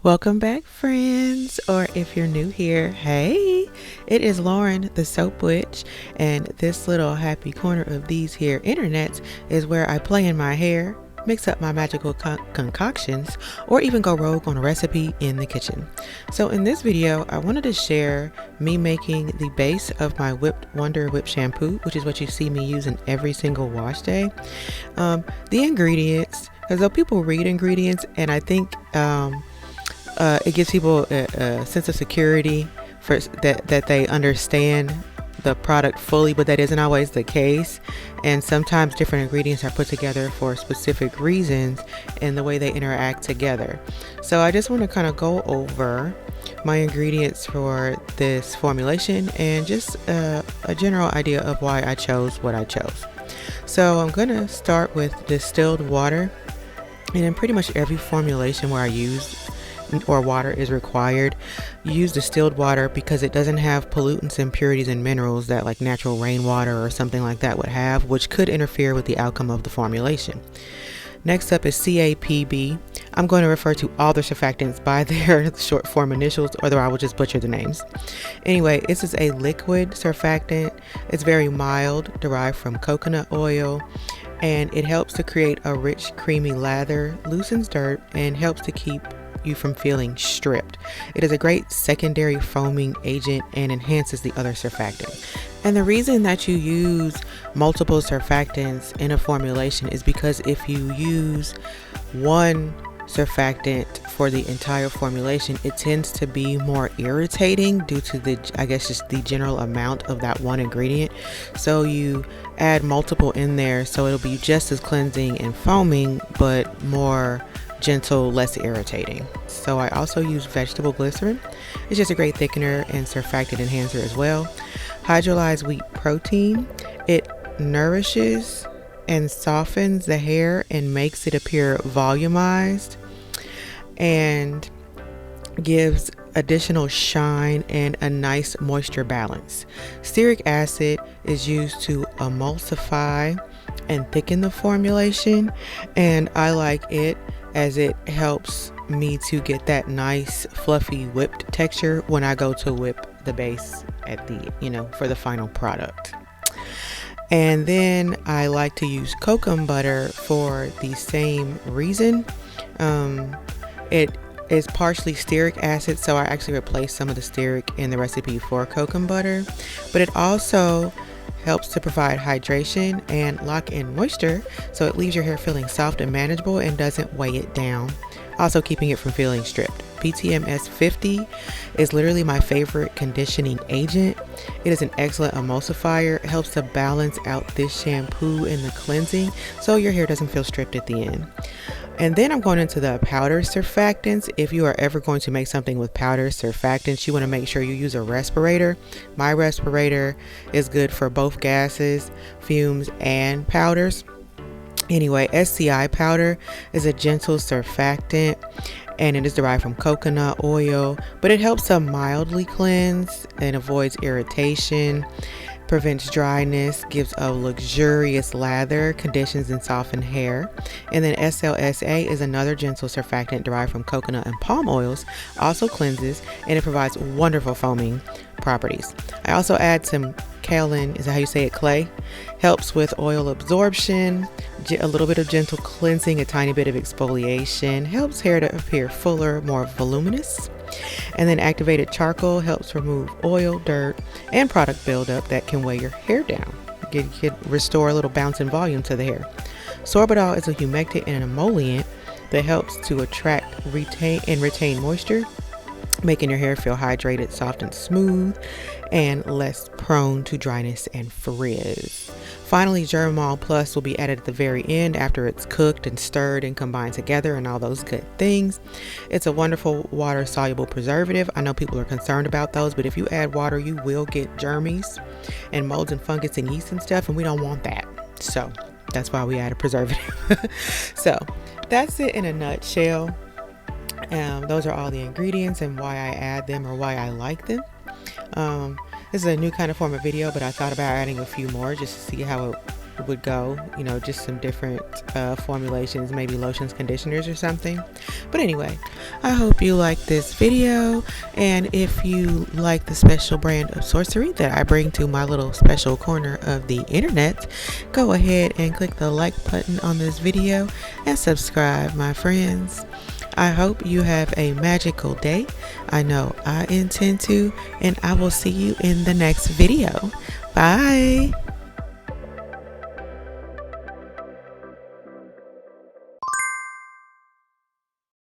Welcome back, friends, or if you're new here, hey, it is Lauren, the Soap Witch, and this little happy corner of these here internets is where I play in my hair, mix up my magical concoctions, or even go rogue on a recipe in the kitchen. So in this video, I wanted to share me making the base of my Whipped Wonder Whip Shampoo, which is what you see me using every single wash day. The ingredients, because though people read ingredients, and I think it gives people a sense of security for that they understand the product fully, but that isn't always the case. And sometimes different ingredients are put together for specific reasons and the way they interact together. So I just want to kind of go over my ingredients for this formulation and just a general idea of why I chose what I chose. So I'm going to start with distilled water, and in pretty much every formulation where I use or water is required, you use distilled water because it doesn't have pollutants, impurities, and minerals that like natural rainwater or something like that would have, which could interfere with the outcome of the formulation. Next up is CAPB. I'm going to refer to all the surfactants by their short form initials, or I will just butcher the names. Anyway, this is a liquid surfactant. It's very mild, derived from coconut oil, and it helps to create a rich, creamy lather, loosens dirt, and helps to keep you from feeling stripped. It is a great secondary foaming agent and enhances the other surfactants. And the reason that you use multiple surfactants in a formulation is because if you use one surfactant for the entire formulation, it tends to be more irritating due to just the general amount of that one ingredient. So you add multiple in there so it'll be just as cleansing and foaming, but more gentle, less irritating. So I also use vegetable glycerin. It's just a great thickener and surfactant enhancer as well. Hydrolyzed wheat protein. It nourishes and softens the hair and makes it appear volumized and gives additional shine and a nice moisture balance. Stearic acid is used to emulsify and thicken the formulation, and I like it as it helps me to get that nice fluffy whipped texture when I go to whip the base at the for the final product. And then I like to use cocoa butter for the same reason. It is partially stearic acid, so I actually replaced some of the stearic in the recipe for cocoa butter, but it also helps to provide hydration and lock in moisture, so it leaves your hair feeling soft and manageable and doesn't weigh it down, also keeping it from feeling stripped. PTMS 50 is literally my favorite conditioning agent. It is an excellent emulsifier. It helps to balance out this shampoo in the cleansing so your hair doesn't feel stripped at the end. And then I'm going into the powder surfactants. If you are ever going to make something with powder surfactants, you want to make sure you use a respirator. My respirator is good for both gases, fumes, and powders. Anyway, SCI powder is a gentle surfactant, and it is derived from coconut oil, but it helps to mildly cleanse and avoids irritation, prevents dryness, gives a luxurious lather, conditions and soften hair. And then SLSA is another gentle surfactant derived from coconut and palm oils, also cleanses, and it provides wonderful foaming properties. I also add some kaolin, is that how you say it, clay? Helps with oil absorption, a little bit of gentle cleansing, a tiny bit of exfoliation, helps hair to appear fuller, more voluminous. And then activated charcoal helps remove oil, dirt, and product buildup that can weigh your hair down. Restore a little bounce and volume to the hair. Sorbitol is a humectant and an emollient that helps to attract, retain moisture, making your hair feel hydrated, soft, and smooth, and less prone to dryness and frizz. Finally, Germall Plus will be added at the very end after it's cooked and stirred and combined together and all those good things. It's a wonderful water-soluble preservative. I know people are concerned about those, but if you add water, you will get germs and molds and fungus and yeast and stuff, and we don't want that. So that's why we add a preservative. So that's it in a nutshell. Those are all the ingredients and why I add them or why I like them. This is a new kind of form of video, but I thought about adding a few more just to see how it would go, just some different formulations, maybe lotions, conditioners, or something. But anyway, I hope you like this video, and if you like the special brand of sorcery that I bring to my little special corner of the internet, go ahead and click the like button on this video and subscribe, my friends. I hope you have a magical day. I know I intend to, and I will see you in the next video. Bye.